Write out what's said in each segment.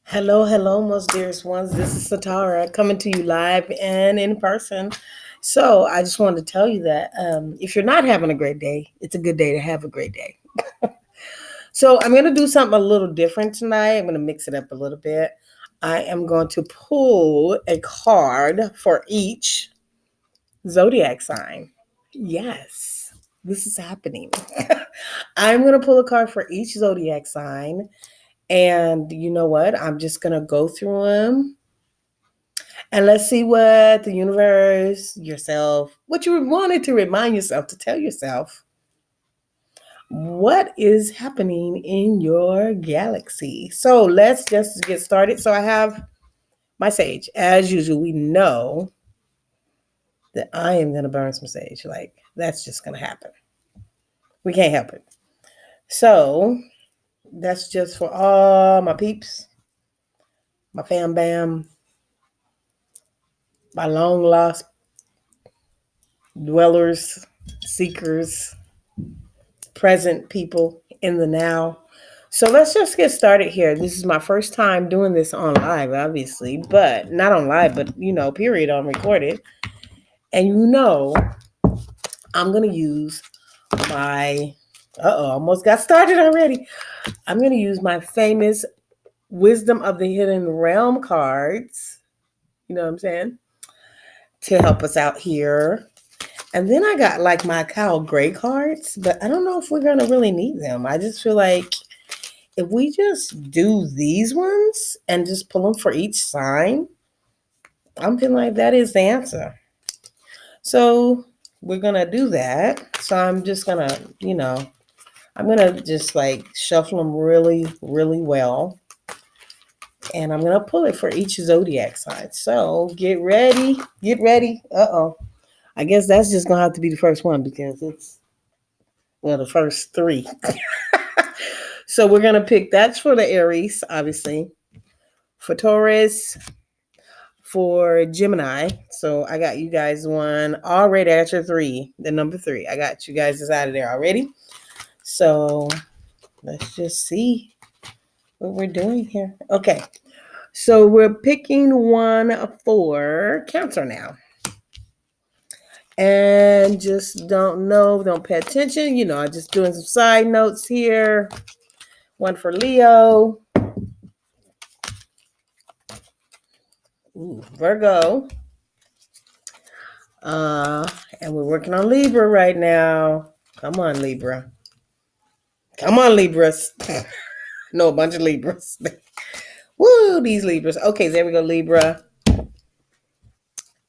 Hello, hello, most dearest ones. This is Satara coming to you live and in person. So, I just wanted to tell you that if you're not having a great day, it's a good day to have a great day. So, I'm going to do something a little different tonight. I'm going to mix it up a little bit. I am going to pull a card for each zodiac sign. Yes, this is happening. I'm going to pull a card for each zodiac sign. And you know what? I'm just going to go through them and let's see what the universe, yourself, what you wanted to remind yourself, to tell yourself what is happening in your galaxy. So let's just get started. So I have my sage. As usual, we know that I am going to burn some sage. Like, that's just going to happen. We can't help it. So that's just for all my peeps, my fam bam, my long lost dwellers, seekers, present people in the now. So let's just get started here. This is my first time doing this on live, obviously, but not on live, but period, on recorded. And I'm going to use my, almost got started already. I'm going to use my famous Wisdom of the Hidden Realm cards, you know what I'm saying, to help us out here. And then I got like my Kyle Gray cards, but I don't know if we're going to really need them. I just feel like if we just do these ones and just pull them for each sign, I'm feeling like that is the answer. So we're going to do that. So I'm just going to, I'm going to just like shuffle them really, really well. And I'm going to pull it for each zodiac sign. So get ready. Get ready. I guess that's just going to have to be the first one because it's, well, the first three. So we're going to pick, that's for the Aries, obviously. For Taurus, for Gemini. So I got you guys one already at your three, the number three. I got you guys out of there already. So let's just see what we're doing here. Okay. So we're picking one for Cancer now. And just don't pay attention. I'm just doing some side notes here. One for Leo. Ooh, Virgo. And we're working on Libra right now. Come on, Libra. Come on, Libras. No, a bunch of Libras. Woo, these Libras. Okay, there we go, Libra.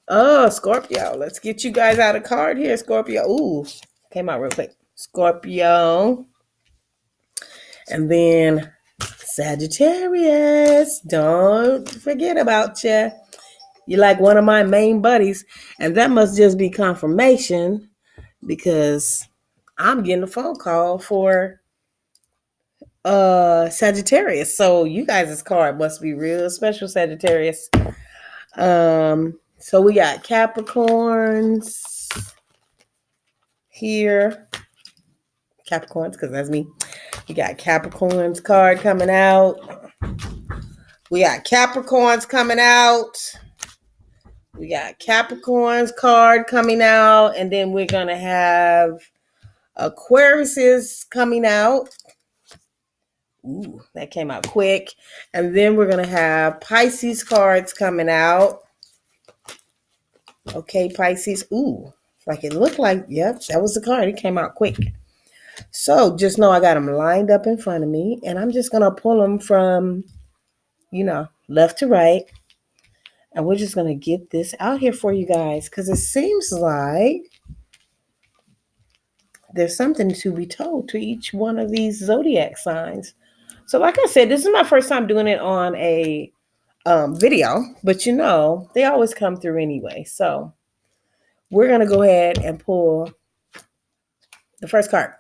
Oh, Scorpio. Let's get you guys out of card here, Scorpio. Ooh, came out real quick. Scorpio. And then Sagittarius. Don't forget about you. You're like one of my main buddies. And that must just be confirmation because I'm getting a phone call for Sagittarius. So you guys' card must be real special, Sagittarius. So we got Capricorns here. Capricorns, because that's me. We got Capricorns card coming out. We got Capricorns coming out. We got Capricorns card coming out. And then we're going to have Aquarius coming out. Ooh, that came out quick. And then we're going to have Pisces cards coming out. Okay, Pisces. Ooh, like it looked like, yep, that was the card. It came out quick. So just know I got them lined up in front of me. And I'm just going to pull them from, left to right. And we're just going to get this out here for you guys. Because it seems like there's something to be told to each one of these zodiac signs. So like I said, this is my first time doing it on a video, but they always come through anyway. So we're going to go ahead and pull the first card.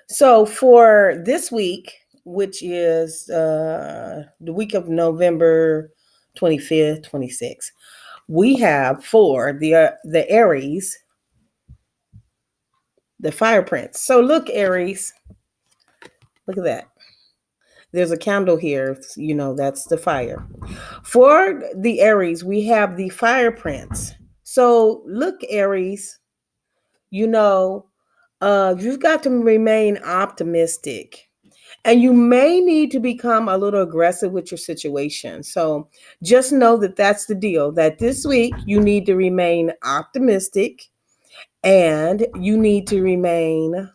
So for this week, which is the week of November 25th, 26th, we have for the Aries, the fire prince. So look, Aries, look at that. There's a candle here, that's the fire. For the Aries, we have the fire prince. So look, Aries, you know, you've got to remain optimistic. And you may need to become a little aggressive with your situation. So just know that that's the deal, that this week you need to remain optimistic and you need to remain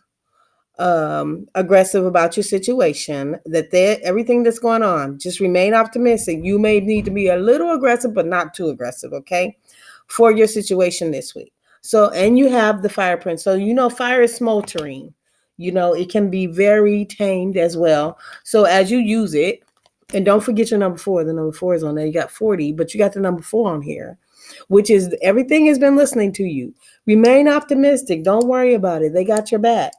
aggressive about your situation, everything that's going on, just remain optimistic. You may need to be a little aggressive, but not too aggressive, okay, for your situation this week. So, and you have the fire prince. So, fire is smoldering. It can be very tamed as well. So, as you use it, and don't forget your number 4. The number 4 is on there. You got 40, but you got the number 4 on here, which is everything has been listening to you. Remain optimistic. Don't worry about it. They got your back.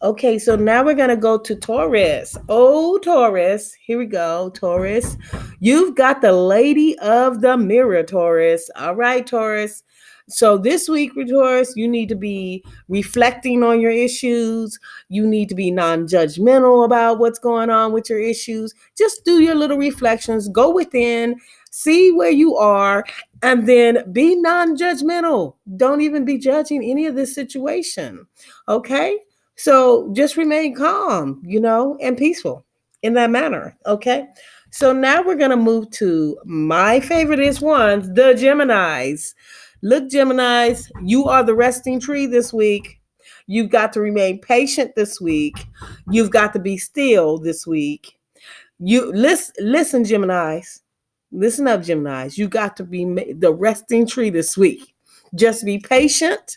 Okay, so now we're going to go to Taurus. Oh, Taurus. Here we go, Taurus. You've got the lady of the mirror, Taurus. All right, Taurus. So this week with Taurus, you need to be reflecting on your issues. You need to be non-judgmental about what's going on with your issues. Just do your little reflections. Go within, see where you are, and then be non-judgmental. Don't even be judging any of this situation. Okay? So just remain calm, and peaceful in that manner. Okay. So now we're going to move to my favoriteest ones, the Geminis. Look, Geminis, you are the resting tree this week. You've got to remain patient this week. You've got to be still this week. You listen, Geminis. Listen up, Geminis. You got to be the resting tree this week. Just be patient.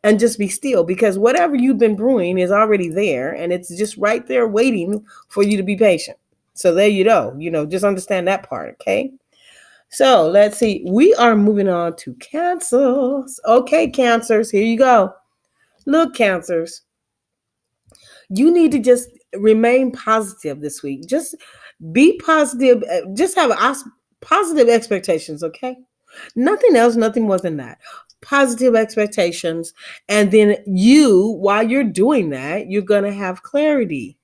And just be still, because whatever you've been brewing is already there and it's just right there waiting for you to be patient. So there you go. Just understand that part. Okay. So let's see. We are moving on to Cancers. Okay, Cancers, here you go. Look, Cancers, you need to just remain positive this week. Just be positive. Just have positive expectations. Okay. Nothing else, nothing more than that. Positive expectations. And then while you're doing that, you're going to have clarity.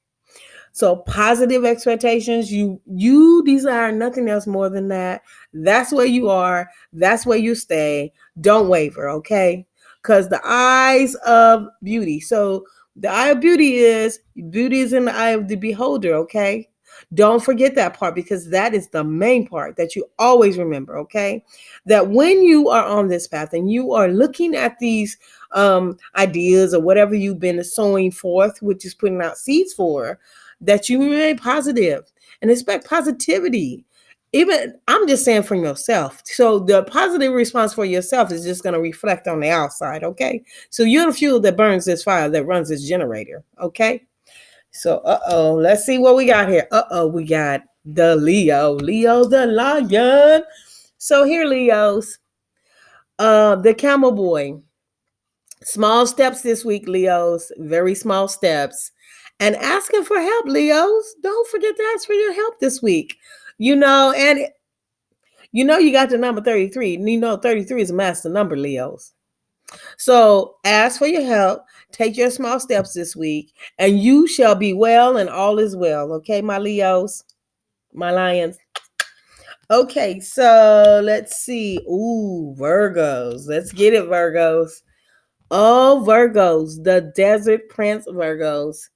So positive expectations, you desire nothing else more than that. That's where you are. That's where you stay. Don't waver, okay? Because the eyes of beauty. So the eye of beauty is in the eye of the beholder, okay? Don't forget that part, because that is the main part that you always remember, okay? That when you are on this path and you are looking at these ideas or whatever you've been sowing forth, which is putting out seeds for, that you remain positive and expect positivity. Even I'm just saying from yourself. So the positive response for yourself is just going to reflect on the outside, okay? So you're the fuel that burns this fire, that runs this generator, okay? So, let's see what we got here. We got the Leo the lion. So here, Leos, the camel boy. Small steps this week, Leos, very small steps. And asking for help, Leos. Don't forget to ask for your help this week. And you got the number 33. 33 is a master number, Leos. So ask for your help. Take your small steps this week, and you shall be well, and all is well. Okay, my Leos, my lions. Okay, so let's see. Ooh, Virgos. Let's get it, Virgos. Oh, Virgos, the desert prince Virgos.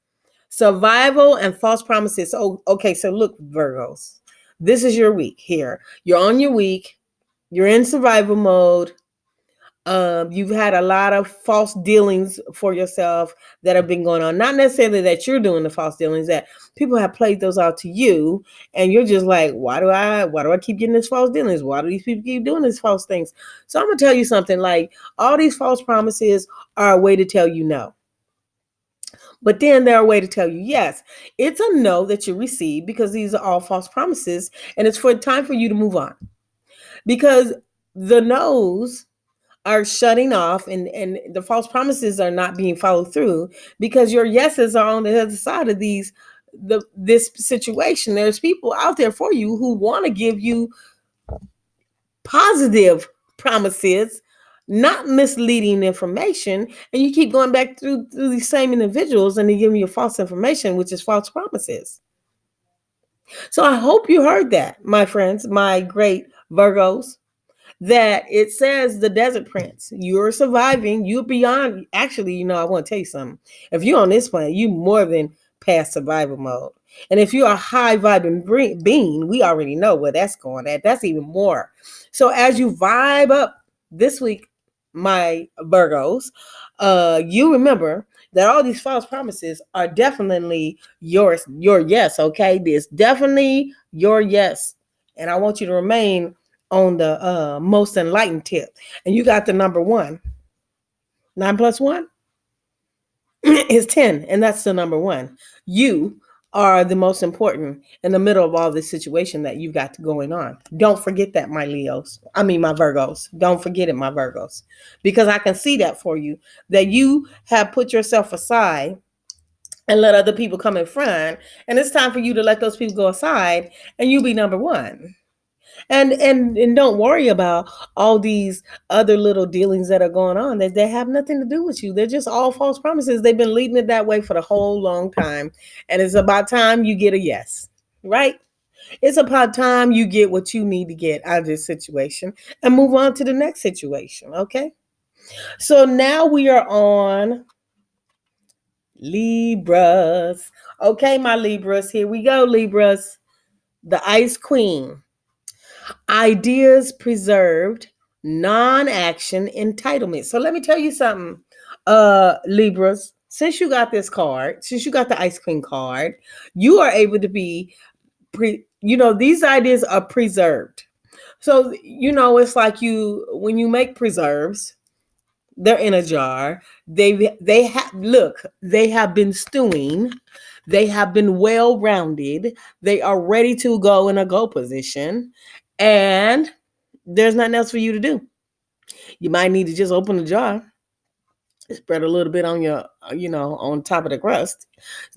Survival and false promises. Oh, okay, so look, Virgos. This is your week here. You're on your week. You're in survival mode. You've had a lot of false dealings for yourself that have been going on. Not necessarily that you're doing the false dealings, that people have played those out to you, and you're just like, why do I keep getting this false dealings? Why do these people keep doing these false things? So I'm gonna tell you something, like all these false promises are a way to tell you no. But then they're a way to tell you yes. It's a no that you receive, because these are all false promises, and it's for time for you to move on. Because the no's are shutting off, and the false promises are not being followed through, because your yeses are on the other side of this situation. There's people out there for you who want to give you positive promises, not misleading information, and you keep going back through these same individuals, and they give you false information, which is false promises. So I hope you heard that, my friends, my great Virgos, that it says the desert prince, you're surviving, you're beyond. Actually, I want to tell you something. If you're on this planet, you more than past survival mode. And if you're a high vibing being, we already know where that's going at. That's even more. So as you vibe up this week, my Virgos, you remember that all these false promises are definitely your yes. Okay, this definitely your yes, and I want you to remain on the most enlightened tip. And you got the number one. 9 plus 1 is 10, and that's the number one. You are the most important in the middle of all this situation that you got going on. Don't forget that, my Leos. I mean, my Virgos. Don't forget it, my Virgos, because I can see that for you, that you have put yourself aside and let other people come in front. And it's time for you to let those people go aside and you be number one. And don't worry about all these other little dealings that are going on. They have nothing to do with you. They're just all false promises. They've been leading it that way for the whole long time. And it's about time you get a yes, right? It's about time you get what you need to get out of this situation and move on to the next situation, okay? So now we are on Libras. Okay, my Libras, here we go, Libras. The Ice Queen. Ideas preserved, non-action entitlement. So let me tell you something, Libras. Since you got this card, since you got the Ice Queen card, you are able to be these ideas are preserved. So it's like when you make preserves, they're in a jar. They have been stewing. They have been well rounded. They are ready to go in a go position. And there's nothing else for you to do. You might need to just open the jar, spread a little bit on your, on top of the crust.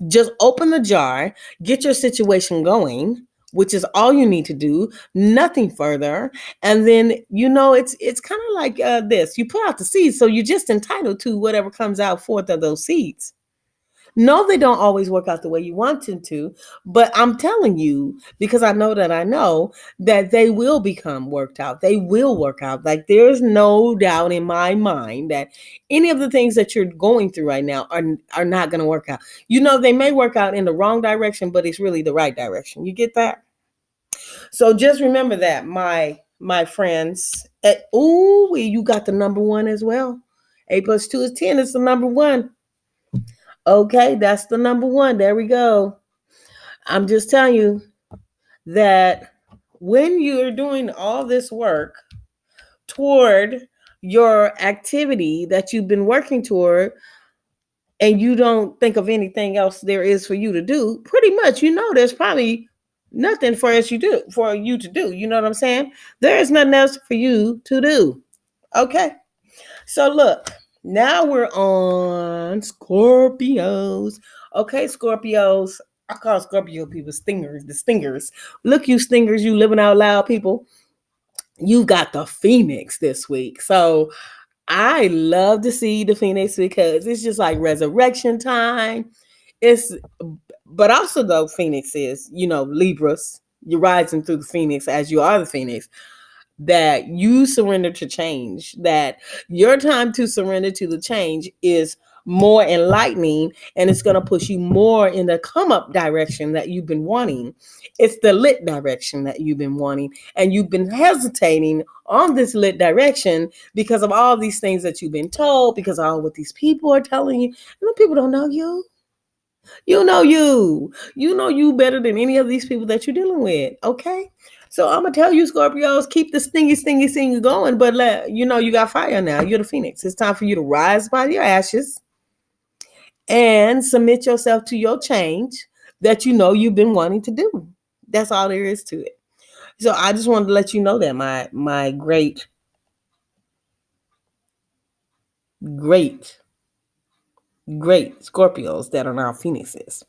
Just open the jar, get your situation going, which is all you need to do, nothing further. And then, it's kind of like this. You put out the seeds, so you're just entitled to whatever comes out forth of those seeds. No, they don't always work out the way you want them to, but I'm telling you, because I know that they will become worked out. They will work out. Like, there's no doubt in my mind that any of the things that you're going through right now are not going to work out. They may work out in the wrong direction, but it's really the right direction. You get that? So just remember that, my friends. You got the number one as well. 8 plus 2 is 10. It's the number one. Okay, that's the number one. There we go. I'm just telling you that when you're doing all this work toward your activity that you've been working toward, and you don't think of anything else there is for you to do, pretty much, there's probably nothing for you to do. You know what I'm saying? There is nothing else for you to do. Okay. So look, now we're on Scorpios. Okay, Scorpios. I call Scorpio people stingers, the stingers. Look, you stingers, you living out loud people. You got the Phoenix this week. So I love to see the Phoenix because it's just like resurrection time. But also though, Phoenix is, Libras. You're rising through the Phoenix as you are the Phoenix. That you surrender to change, that your time to surrender to the change is more enlightening, and it's going to push you more in the come up direction that you've been wanting. It's the lit direction that you've been wanting, and you've been hesitating on this lit direction because of all these things that you've been told, because of all what these people are telling you. And the people don't know you. You know you better than any of these people that you're dealing with. Okay. So I'm gonna tell you, Scorpios, keep the stingy going, but you got fire now. You're the Phoenix. It's time for you to rise by your ashes and submit yourself to your change that you've been wanting to do. That's all there is to it. So I just wanted to let you know that my great Scorpios that are now Phoenixes.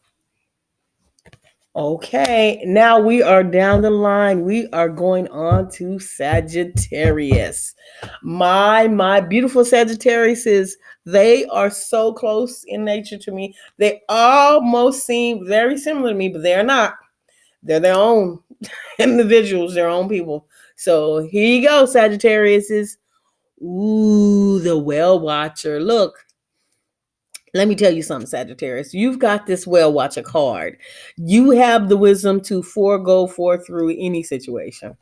Okay, now we are down the line. We are going on to Sagittarius. My beautiful Sagittariuses, they are so close in nature to me. They almost seem very similar to me, but they're not. They're their own individuals, their own people. So here you go, Sagittarius. Ooh, the well watcher. Look, let me tell you something, Sagittarius. You've got this well watcher card. You have the wisdom to forego through any situation.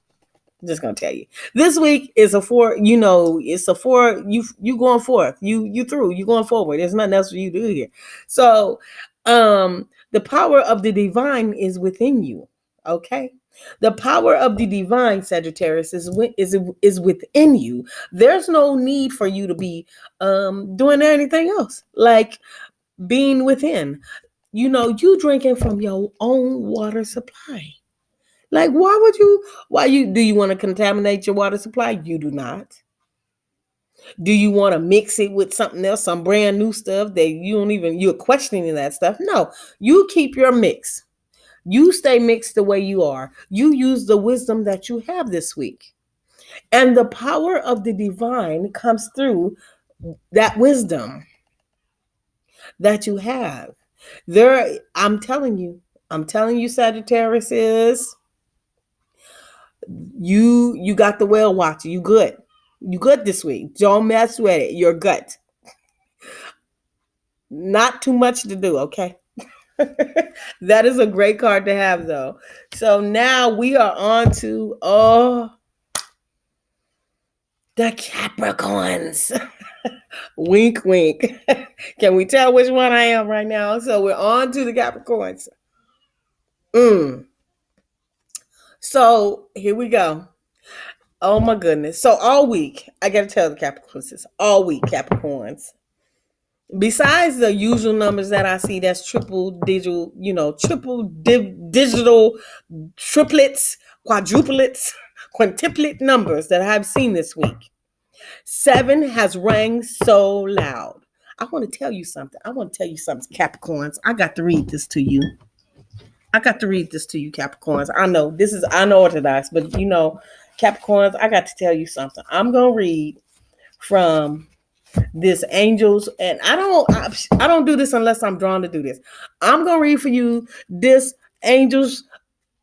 I'm just gonna tell you. This week is a four, it's a four, you going forth. You through, you going forward. There's nothing else for you to do here. So the power of the divine is within you. Okay. The power of the divine, Sagittarius, is within you. There's no need for you to be doing anything else. Like being within. You drinking from your own water supply. Like, do you want to contaminate your water supply? You do not. Do you want to mix it with something else, some brand new stuff that you're questioning that stuff? No, you keep your mix. You stay mixed the way you are. You use the wisdom that you have this week. And the power of the divine comes through that wisdom that you have. I'm telling you, Sagittarius is you got the whale watcher. You good. You good this week. Don't mess with it. You're good. Not too much to do, okay? That is a great card to have, though. So now we are on to the Capricorns. Wink, wink. Can we tell which one I am right now? So we're on to the Capricorns. So here we go. Oh my goodness. So all week, I got to tell the Capricorns this. All week, Capricorns. Besides the usual numbers that I see, that's triple digital, digital triplets, quadruplets, quintuplet numbers that I've seen this week. 7 has rang so loud. I want to tell you something. Capricorns. I got to read this to you. Capricorns. I know this is unorthodox, but Capricorns, I got to tell you something. I'm going to read from this angels, and I don't do this unless I'm drawn to do this. I'm going to read for you this angels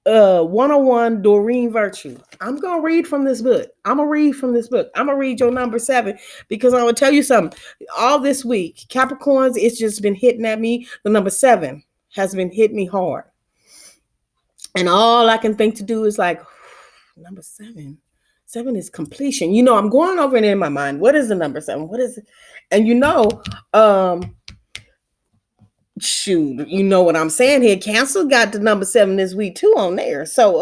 101 Doreen Virtue. I'm going to read from this book. I'm going to read your number 7 because I'm going to tell you something. All this week, Capricorns, it's just been hitting at me. The number 7 has been hitting me hard. And all I can think to do is like, number 7. 7 is completion. I'm going over it in my mind. What is the number 7? What is it? And shoot, you know what I'm saying here. Cancer got the number 7 this week too on there. So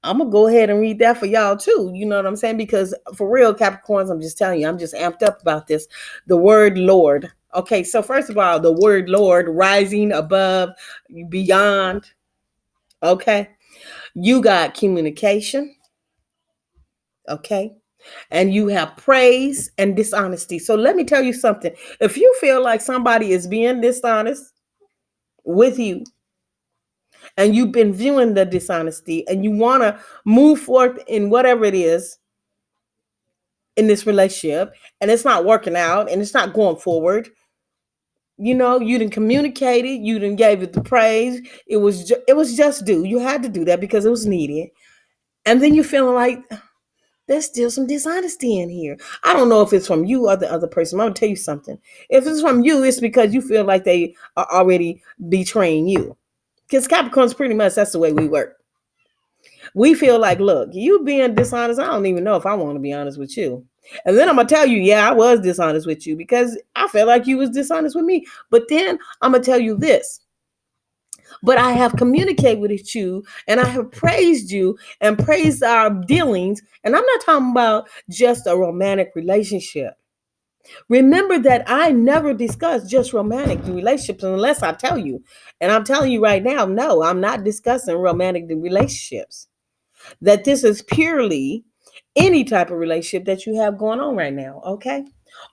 I'm gonna go ahead and read that for y'all too. You know what I'm saying? Because for real, Capricorns, I'm just telling you, I'm just amped up about this. The word Lord. Okay, so first of all, the word Lord, rising above, beyond. Okay, you got communication. Okay. And you have praise and dishonesty. So let me tell you something. If you feel like somebody is being dishonest with you, and you've been viewing the dishonesty, and you want to move forth in whatever it is in this relationship, and it's not working out, and it's not going forward, you didn't communicate it, you didn't gave it the praise. It was just due. You had to do that because it was needed. And then you're feeling like, there's still some dishonesty in here. I don't know if it's from you or the other person. I'm going to tell you something. If it's from you, it's because you feel like they are already betraying you. Because Capricorns, pretty much, that's the way we work. We feel like, look, you being dishonest, I don't even know if I want to be honest with you. And then I'm going to tell you, yeah, I was dishonest with you because I felt like you was dishonest with me. But then I'm going to tell you this. But I have communicated with you, and I have praised you and praised our dealings. And I'm not talking about just a romantic relationship. Remember that I never discuss just romantic relationships unless I tell you. And I'm telling you right now, no, I'm not discussing romantic relationships. That this is purely any type of relationship that you have going on right now. Okay.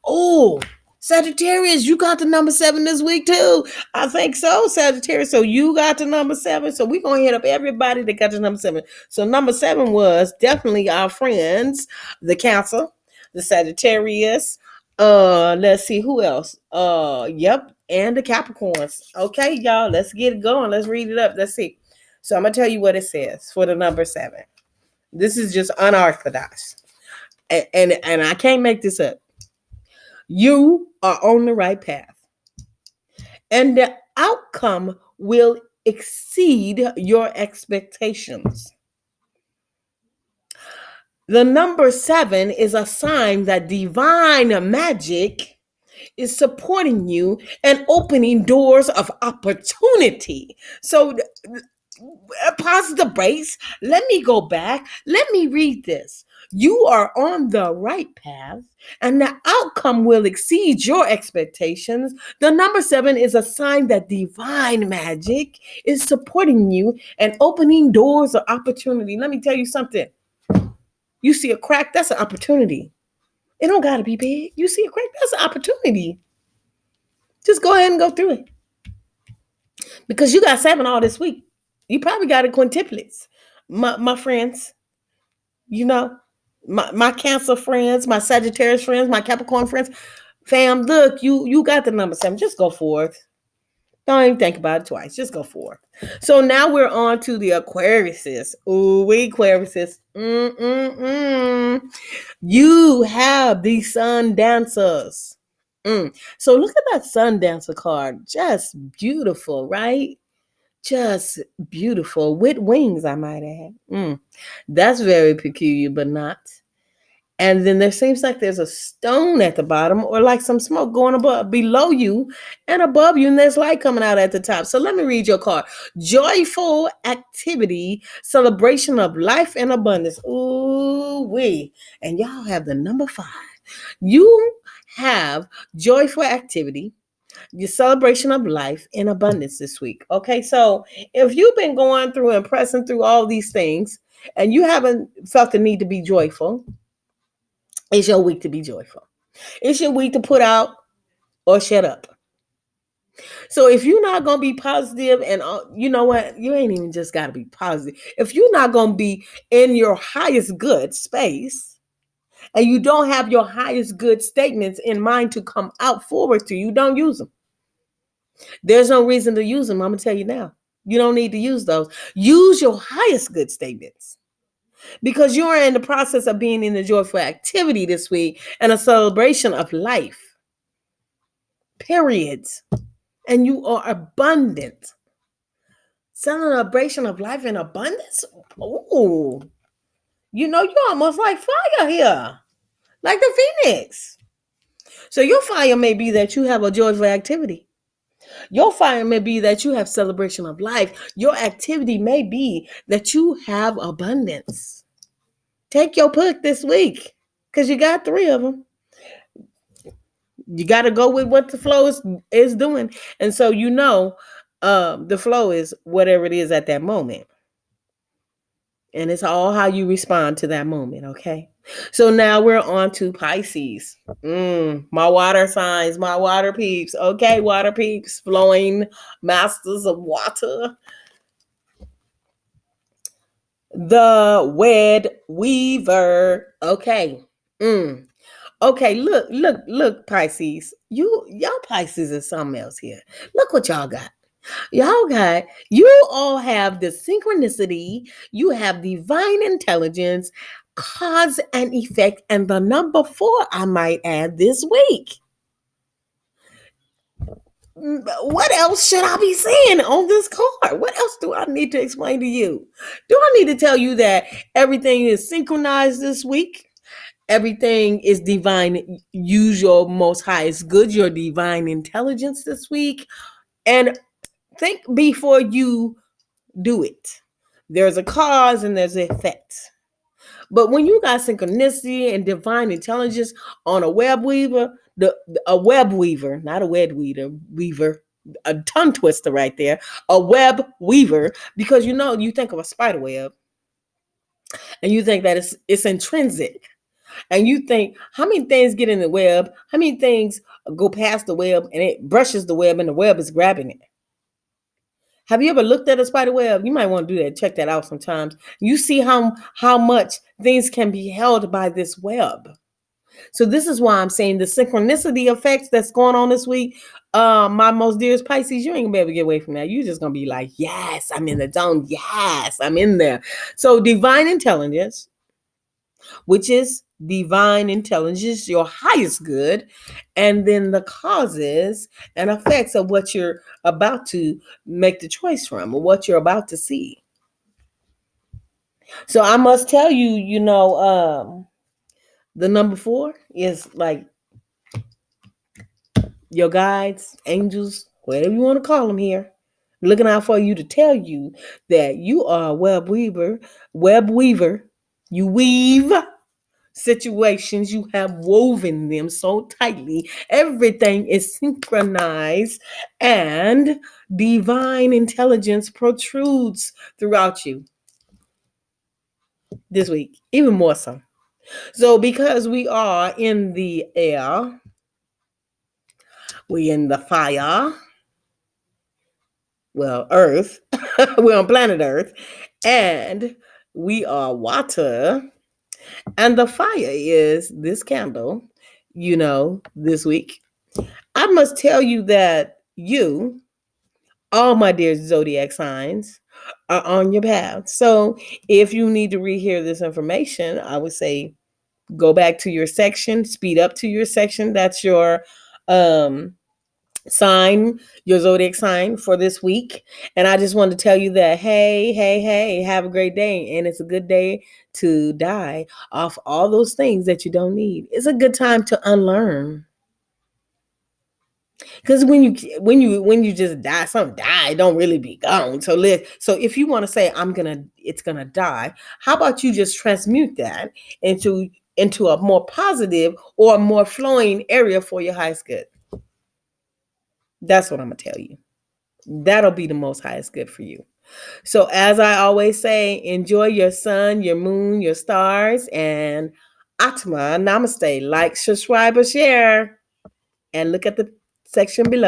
Oh, Sagittarius, you got the number 7 this week too. I think so, Sagittarius. So you got the number 7. So we're going to hit up everybody that got the number 7. So number 7 was definitely our friends, the Cancer, the Sagittarius. Let's see who else. Yep, and the Capricorns. Okay, y'all, let's get it going. Let's read it up. Let's see. So I'm going to tell you what it says for the number 7. This is just unorthodox. And I can't make this up. You are on the right path. And the outcome will exceed your expectations. The number 7 is a sign that divine magic is supporting you and opening doors of opportunity. So, pause the brakes. Let me go back. Let me read this. You are on the right path, and the outcome will exceed your expectations. The number 7 is a sign that divine magic is supporting you and opening doors of opportunity. Let me tell you something. You see a crack, that's an opportunity. It don't got to be big. You see a crack, that's an opportunity. Just go ahead and go through it. Because you got 7 all this week. You probably got it quintuplets. My friends, you know, my Cancer friends, my Sagittarius friends, my Capricorn friends. Fam, look, you got the number 7. Just go forth. Don't even think about it twice. Just go forth. So now we're on to the Aquariuses. Ooh, we Aquariuses. You have the Sun Dancers. So look at that Sun Dancer card. Just beautiful, right? Just beautiful. With wings, I might add. That's very peculiar, but not. And then there seems like there's a stone at the bottom, or like some smoke going above, below you and above you, and there's light coming out at the top. So let me read your card. Joyful activity, celebration of life and abundance. Ooh wee. And y'all have the number 5. You have joyful activity, your celebration of life and abundance this week. Okay, so if you've been going through and pressing through all these things and you haven't felt the need to be joyful, it's your week to be joyful. It's your week to put out or shut up. So if you're not going to be positive, and you know what, you ain't even just got to be positive. If you're not going to be in your highest good space, and you don't have your highest good statements in mind to come out forward to you, don't use them. There's no reason to use them. I'm going to tell you now. You don't need to use those. Use your highest good statements. Because you're in the process of being in the joyful activity this week and a celebration of life. Period. And you are abundant. Celebration of life and abundance. Ooh. You know, you're almost like fire here. Like the phoenix. So your fire may be that you have a joyful activity. Your fire may be that you have celebration of life. Your activity may be that you have abundance. Take your pick this week because you got 3 of them. You got to go with what the flow is doing. And so you know the flow is whatever it is at that moment. And it's all how you respond to that moment, okay? So now we're on to Pisces. My water signs, my water peeps. Okay, water peeps, flowing masters of water. The wed weaver. Okay. Okay, look, Pisces. Y'all Pisces is something else here. Look what y'all got. You all have the synchronicity, you have divine intelligence, cause and effect, and the number 4, I might add, this week. What else should I be saying on this card? What else do I need to explain to you? Do I need to tell you that everything is synchronized this week? Everything is divine. Use your most highest good, your divine intelligence this week. And think before you do it. There's a cause and there's an effect. But when you got synchronicity and divine intelligence on a web weaver, a web weaver, not a web weaver, a tongue twister right there, a web weaver, because you think of a spider web and you think that it's intrinsic. And you think, how many things get in the web? How many things go past the web and it brushes the web and the web is grabbing it? Have you ever looked at a spider web? You might want to do that. Check that out sometimes. You see how much things can be held by this web. So this is why I'm saying the synchronicity effects that's going on this week. My most dearest Pisces, you ain't gonna be able to get away from that. You're just gonna be like, yes, I'm in the zone. Yes, I'm in there. So divine intelligence, which is divine intelligence, your highest good, and then the causes and effects of what you're about to make the choice from or what you're about to see. So I must tell you, the number 4 is like your guides, angels, whatever you want to call them here, looking out for you to tell you that you are a web weaver. You weave situations, you have woven them so tightly. Everything is synchronized, and divine intelligence protrudes throughout you this week, even more so. So, because we are in the air, we in the fire, well, Earth, we're on planet Earth, and we are water, and the fire is this candle, this week. I must tell you that you, all my dear zodiac signs, are on your path. So if you need to rehear this information, I would say go back to your section, speed up to your section. That's your sign, your zodiac sign for this week. And I just wanted to tell you that, hey, have a great day. And it's a good day to die off all those things that you don't need. It's a good time to unlearn. Because when you just die, something die, it don't really be gone. So if you want to say it's gonna die, how about you just transmute that into a more positive or a more flowing area for your highest good? That's what I'm gonna tell you. That'll be the most highest good for you. So as I always say, enjoy your sun, your moon, your stars, and Atma Namaste. Like, subscribe, or share, and look at the section below.